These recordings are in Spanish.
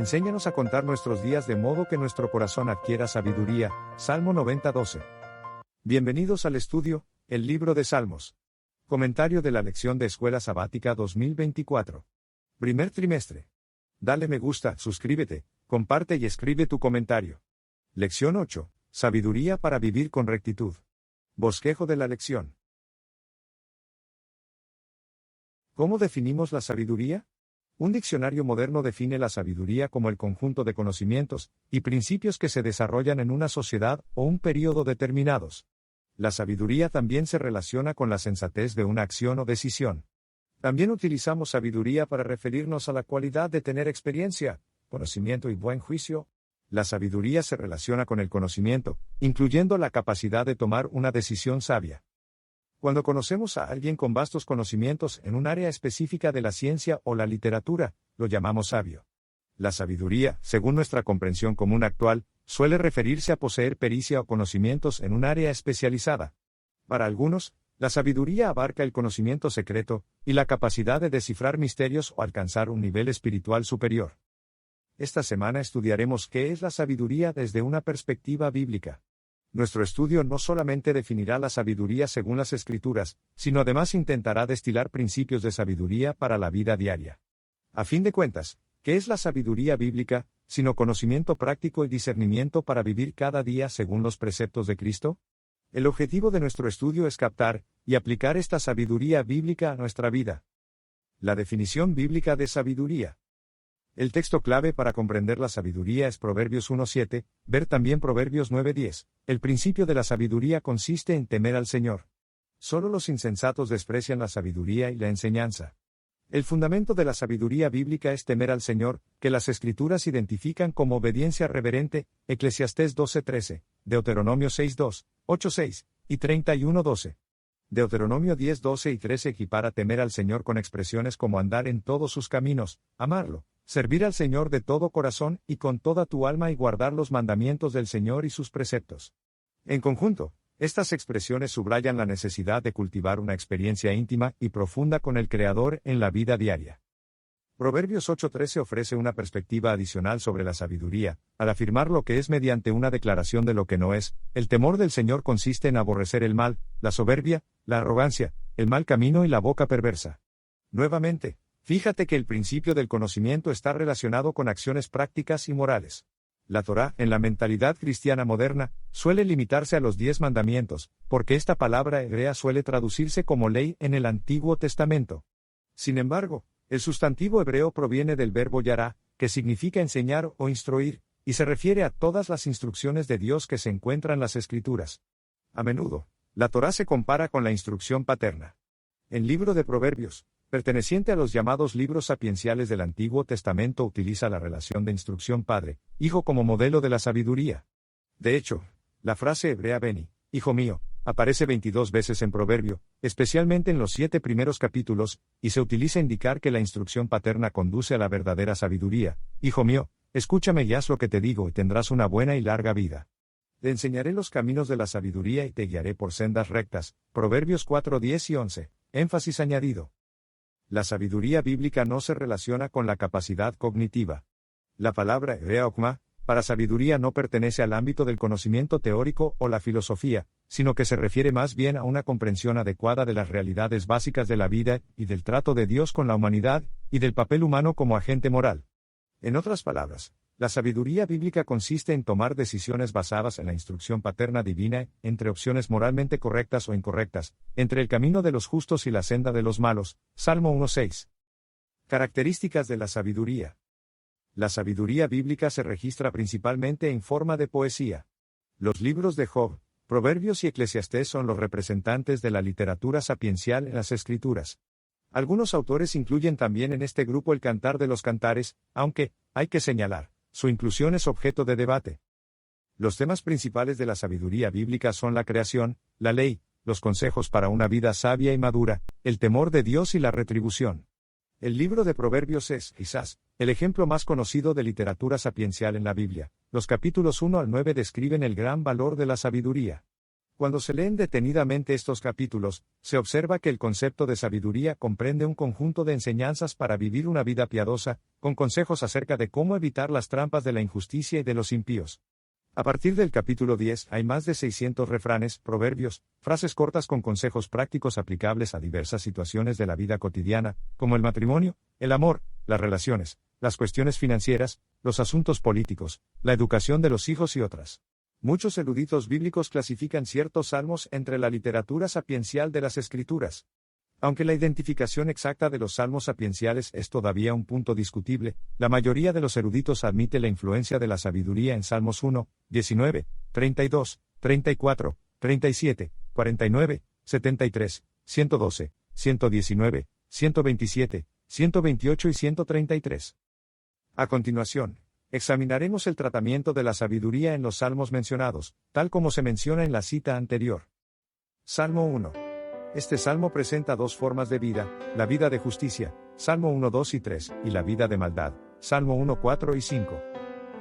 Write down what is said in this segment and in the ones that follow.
Enséñanos a contar nuestros días de modo que nuestro corazón adquiera sabiduría. Salmo 90:12. Bienvenidos al estudio, el libro de Salmos. Comentario de la lección de Escuela Sabática 2024. Primer trimestre. Dale me gusta, suscríbete, comparte y escribe tu comentario. Lección 8. Sabiduría para vivir con rectitud. Bosquejo de la lección. ¿Cómo definimos la sabiduría? Un diccionario moderno define la sabiduría como el conjunto de conocimientos y principios que se desarrollan en una sociedad o un período determinados. La sabiduría también se relaciona con la sensatez de una acción o decisión. También utilizamos sabiduría para referirnos a la cualidad de tener experiencia, conocimiento y buen juicio. La sabiduría se relaciona con el conocimiento, incluyendo la capacidad de tomar una decisión sabia. Cuando conocemos a alguien con vastos conocimientos en un área específica de la ciencia o la literatura, lo llamamos sabio. La sabiduría, según nuestra comprensión común actual, suele referirse a poseer pericia o conocimientos en un área especializada. Para algunos, la sabiduría abarca el conocimiento secreto y la capacidad de descifrar misterios o alcanzar un nivel espiritual superior. Esta semana estudiaremos qué es la sabiduría desde una perspectiva bíblica. Nuestro estudio no solamente definirá la sabiduría según las Escrituras, sino además intentará destilar principios de sabiduría para la vida diaria. A fin de cuentas, ¿qué es la sabiduría bíblica, sino conocimiento práctico y discernimiento para vivir cada día según los preceptos de Cristo? El objetivo de nuestro estudio es captar y aplicar esta sabiduría bíblica a nuestra vida. La definición bíblica de sabiduría. El texto clave para comprender la sabiduría es Proverbios 1:7, ver también Proverbios 9:10. El principio de la sabiduría consiste en temer al Señor. Solo los insensatos desprecian la sabiduría y la enseñanza. El fundamento de la sabiduría bíblica es temer al Señor, que las Escrituras identifican como obediencia reverente, Eclesiastés 12:13, Deuteronomio 6:2, 8:6, y 31:12. Deuteronomio 10:12 y 13 equipara temer al Señor con expresiones como andar en todos sus caminos, amarlo, servir al Señor de todo corazón y con toda tu alma y guardar los mandamientos del Señor y sus preceptos. En conjunto, estas expresiones subrayan la necesidad de cultivar una experiencia íntima y profunda con el Creador en la vida diaria. Proverbios 8:13 ofrece una perspectiva adicional sobre la sabiduría, al afirmar lo que es mediante una declaración de lo que no es. El temor del Señor consiste en aborrecer el mal, la soberbia, la arrogancia, el mal camino y la boca perversa. Nuevamente, fíjate que el principio del conocimiento está relacionado con acciones prácticas y morales. La Torá, en la mentalidad cristiana moderna, suele limitarse a los 10 mandamientos, porque esta palabra hebrea suele traducirse como ley en el Antiguo Testamento. Sin embargo, el sustantivo hebreo proviene del verbo yará, que significa enseñar o instruir, y se refiere a todas las instrucciones de Dios que se encuentran en las Escrituras. A menudo, la Torá se compara con la instrucción paterna. El libro de Proverbios, perteneciente a los llamados libros sapienciales del Antiguo Testamento, utiliza la relación de instrucción padre-hijo como modelo de la sabiduría. De hecho, la frase hebrea beni, hijo mío, aparece 22 veces en Proverbio, especialmente en los 7 primeros capítulos, y se utiliza indicar que la instrucción paterna conduce a la verdadera sabiduría. Hijo mío, escúchame y haz lo que te digo y tendrás una buena y larga vida. Te enseñaré los caminos de la sabiduría y te guiaré por sendas rectas. Proverbios 4:10 y 11. Énfasis añadido. La sabiduría bíblica no se relaciona con la capacidad cognitiva. La palabra hebrea okma, para sabiduría no pertenece al ámbito del conocimiento teórico o la filosofía, sino que se refiere más bien a una comprensión adecuada de las realidades básicas de la vida y del trato de Dios con la humanidad, y del papel humano como agente moral. En otras palabras, la sabiduría bíblica consiste en tomar decisiones basadas en la instrucción paterna divina, entre opciones moralmente correctas o incorrectas, entre el camino de los justos y la senda de los malos. Salmo 1:6. Características de la sabiduría. La sabiduría bíblica se registra principalmente en forma de poesía. Los libros de Job, Proverbios y Eclesiastés son los representantes de la literatura sapiencial en las Escrituras. Algunos autores incluyen también en este grupo el Cantar de los Cantares, aunque, hay que señalar, su inclusión es objeto de debate. Los temas principales de la sabiduría bíblica son la creación, la ley, los consejos para una vida sabia y madura, el temor de Dios y la retribución. El libro de Proverbios es, quizás, el ejemplo más conocido de literatura sapiencial en la Biblia. Los capítulos 1 al 9 describen el gran valor de la sabiduría. Cuando se leen detenidamente estos capítulos, se observa que el concepto de sabiduría comprende un conjunto de enseñanzas para vivir una vida piadosa, con consejos acerca de cómo evitar las trampas de la injusticia y de los impíos. A partir del capítulo 10 hay más de 600 refranes, proverbios, frases cortas con consejos prácticos aplicables a diversas situaciones de la vida cotidiana, como el matrimonio, el amor, las relaciones, las cuestiones financieras, los asuntos políticos, la educación de los hijos y otras. Muchos eruditos bíblicos clasifican ciertos salmos entre la literatura sapiencial de las Escrituras. Aunque la identificación exacta de los salmos sapienciales es todavía un punto discutible, la mayoría de los eruditos admite la influencia de la sabiduría en Salmos 1, 19, 32, 34, 37, 49, 73, 112, 119, 127, 128 y 133. A continuación, examinaremos el tratamiento de la sabiduría en los salmos mencionados, tal como se menciona en la cita anterior. Salmo 1. Este salmo presenta dos formas de vida, la vida de justicia, Salmo 1, 2 y 3, y la vida de maldad, Salmo 1, 4 y 5.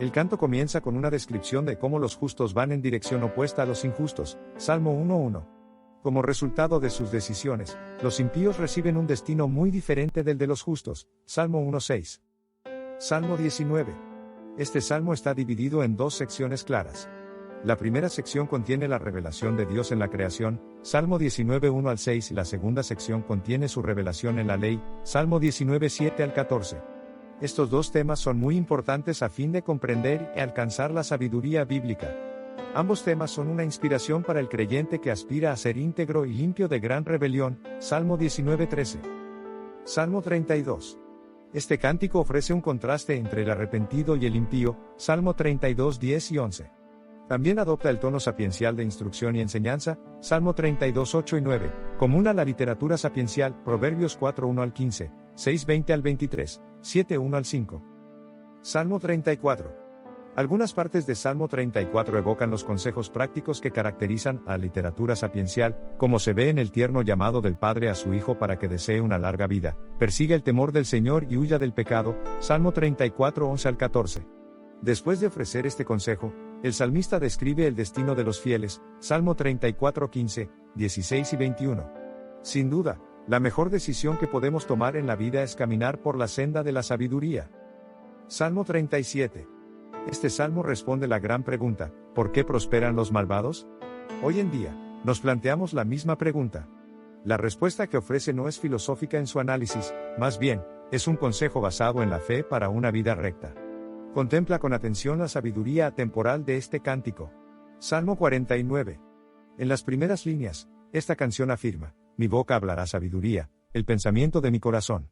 El canto comienza con una descripción de cómo los justos van en dirección opuesta a los injustos, Salmo 1, 1. Como resultado de sus decisiones, los impíos reciben un destino muy diferente del de los justos, Salmo 1, 6. Salmo 19. Este salmo está dividido en dos secciones claras. La primera sección contiene la revelación de Dios en la creación, Salmo 19, 1 al 6, y la segunda sección contiene su revelación en la ley, Salmo 19, 7 al 14. Estos dos temas son muy importantes a fin de comprender y alcanzar la sabiduría bíblica. Ambos temas son una inspiración para el creyente que aspira a ser íntegro y limpio de gran rebelión, Salmo 19, 13. Salmo 32. Este cántico ofrece un contraste entre el arrepentido y el impío, Salmo 32, 10 y 11. También adopta el tono sapiencial de instrucción y enseñanza, Salmo 32, 8 y 9, común a la literatura sapiencial, Proverbios 4, 1 al 15, 6, 20 al 23, 7, 1 al 5. Salmo 34. Algunas partes de Salmo 34 evocan los consejos prácticos que caracterizan a la literatura sapiencial, como se ve en el tierno llamado del Padre a su Hijo para que desee una larga vida, persiga el temor del Señor y huya del pecado, Salmo 34, 11 al 14. Después de ofrecer este consejo, el salmista describe el destino de los fieles, Salmo 34, 15, 16 y 21. Sin duda, la mejor decisión que podemos tomar en la vida es caminar por la senda de la sabiduría. Salmo 37. Este salmo responde la gran pregunta, ¿por qué prosperan los malvados? Hoy en día, nos planteamos la misma pregunta. La respuesta que ofrece no es filosófica en su análisis, más bien, es un consejo basado en la fe para una vida recta. Contempla con atención la sabiduría atemporal de este cántico. Salmo 49. En las primeras líneas, esta canción afirma, mi boca hablará sabiduría, el pensamiento de mi corazón.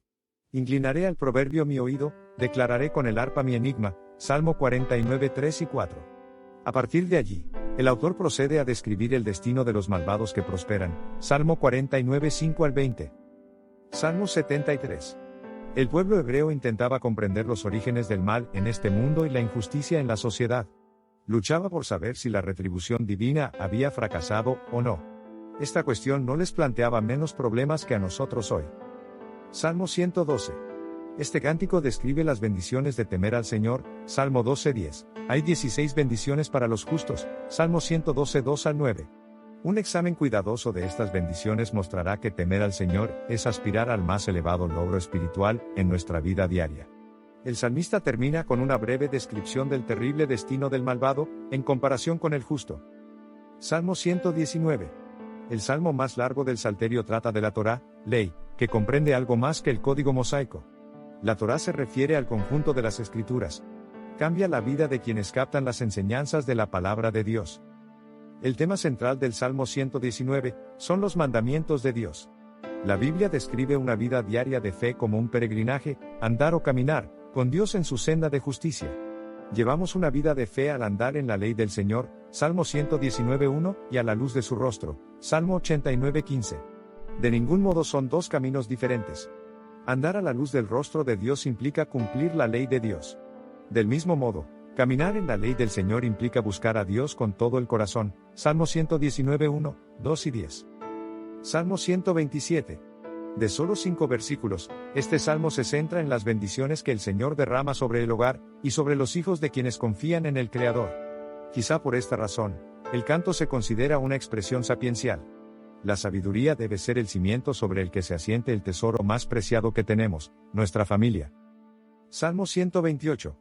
Inclinaré al proverbio mi oído, declararé con el arpa mi enigma, Salmo 49, 3 y 4. A partir de allí, el autor procede a describir el destino de los malvados que prosperan, Salmo 49, 5 al 20. Salmo 73. El pueblo hebreo intentaba comprender los orígenes del mal en este mundo y la injusticia en la sociedad. Luchaba por saber si la retribución divina había fracasado o no. Esta cuestión no les planteaba menos problemas que a nosotros hoy. Salmo 112. Este cántico describe las bendiciones de temer al Señor, Salmo 12:10. Hay 16 bendiciones para los justos, Salmo 112, 2 al 9. Un examen cuidadoso de estas bendiciones mostrará que temer al Señor es aspirar al más elevado logro espiritual en nuestra vida diaria. El salmista termina con una breve descripción del terrible destino del malvado, en comparación con el justo. Salmo 119. El salmo más largo del Salterio trata de la Torá, ley, que comprende algo más que el código mosaico. La Torá se refiere al conjunto de las Escrituras. Cambia la vida de quienes captan las enseñanzas de la palabra de Dios. El tema central del Salmo 119 son los mandamientos de Dios. La Biblia describe una vida diaria de fe como un peregrinaje, andar o caminar, con Dios en su senda de justicia. Llevamos una vida de fe al andar en la ley del Señor, Salmo 119:1, y a la luz de su rostro, Salmo 89:15. De ningún modo son dos caminos diferentes. Andar a la luz del rostro de Dios implica cumplir la ley de Dios. Del mismo modo, caminar en la ley del Señor implica buscar a Dios con todo el corazón, Salmo 119:1, 2 y 10. Salmo 127. De solo 5 versículos, este salmo se centra en las bendiciones que el Señor derrama sobre el hogar, y sobre los hijos de quienes confían en el Creador. Quizá por esta razón, El canto se considera una expresión sapiencial. La sabiduría debe ser el cimiento sobre el que se asiente el tesoro más preciado que tenemos, nuestra familia. Salmo 128.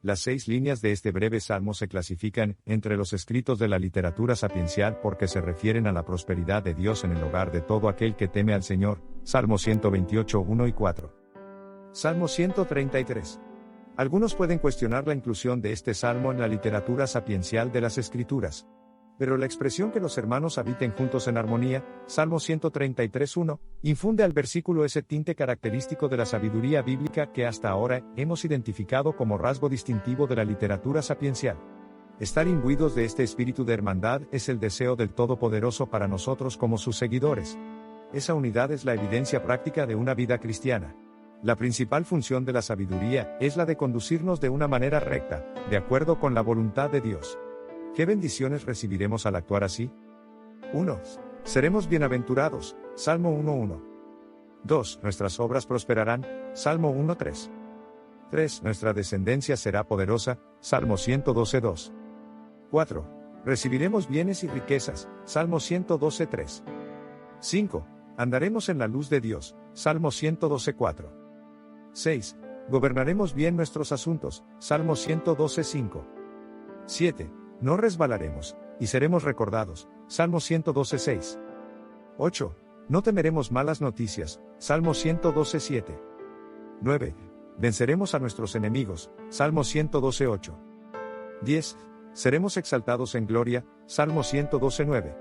Las 6 líneas de este breve salmo se clasifican entre los escritos de la literatura sapiencial porque se refieren a la prosperidad de Dios en el hogar de todo aquel que teme al Señor. Salmo 128, 1 y 4. Salmo 133. Algunos pueden cuestionar la inclusión de este salmo en la literatura sapiencial de las Escrituras. Pero la expresión que los hermanos habiten juntos en armonía, Salmo 133:1, infunde al versículo ese tinte característico de la sabiduría bíblica que hasta ahora hemos identificado como rasgo distintivo de la literatura sapiencial. Estar imbuidos de este espíritu de hermandad es el deseo del Todopoderoso para nosotros como sus seguidores. Esa unidad es la evidencia práctica de una vida cristiana. La principal función de la sabiduría es la de conducirnos de una manera recta, de acuerdo con la voluntad de Dios. ¿Qué bendiciones recibiremos al actuar así? 1. Seremos bienaventurados, Salmo 1:1. 2. Nuestras obras prosperarán, Salmo 1:3. 3. Nuestra descendencia será poderosa, Salmo 112:2. 4. Recibiremos bienes y riquezas, Salmo 112:3. 5. Andaremos en la luz de Dios, Salmo 112:4. 6. Gobernaremos bien nuestros asuntos, Salmo 112:5. 7. No resbalaremos, y seremos recordados, Salmo 112:6. 8. No temeremos malas noticias, Salmo 112:7. 9. Venceremos a nuestros enemigos, Salmo 112:8. 10. Seremos exaltados en gloria, Salmo 112:9.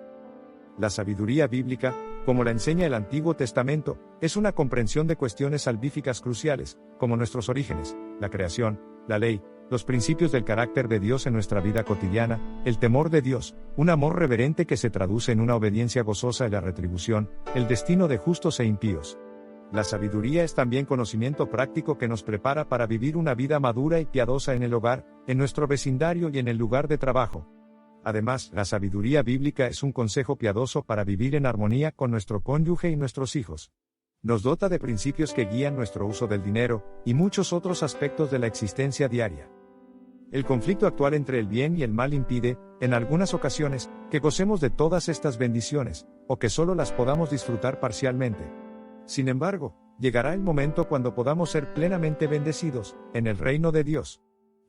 La sabiduría bíblica, como la enseña el Antiguo Testamento, es una comprensión de cuestiones salvíficas cruciales, como nuestros orígenes, la creación, la ley, los principios del carácter de Dios en nuestra vida cotidiana, el temor de Dios, un amor reverente que se traduce en una obediencia gozosa y la retribución, el destino de justos e impíos. La sabiduría es también conocimiento práctico que nos prepara para vivir una vida madura y piadosa en el hogar, en nuestro vecindario y en el lugar de trabajo. Además, la sabiduría bíblica es un consejo piadoso para vivir en armonía con nuestro cónyuge y nuestros hijos. Nos dota de principios que guían nuestro uso del dinero, y muchos otros aspectos de la existencia diaria. El conflicto actual entre el bien y el mal impide, en algunas ocasiones, que gocemos de todas estas bendiciones, o que solo las podamos disfrutar parcialmente. Sin embargo, llegará el momento cuando podamos ser plenamente bendecidos, en el reino de Dios.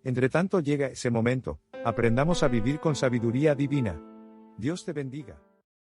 Entre tanto llega ese momento, aprendamos a vivir con sabiduría divina. Dios te bendiga.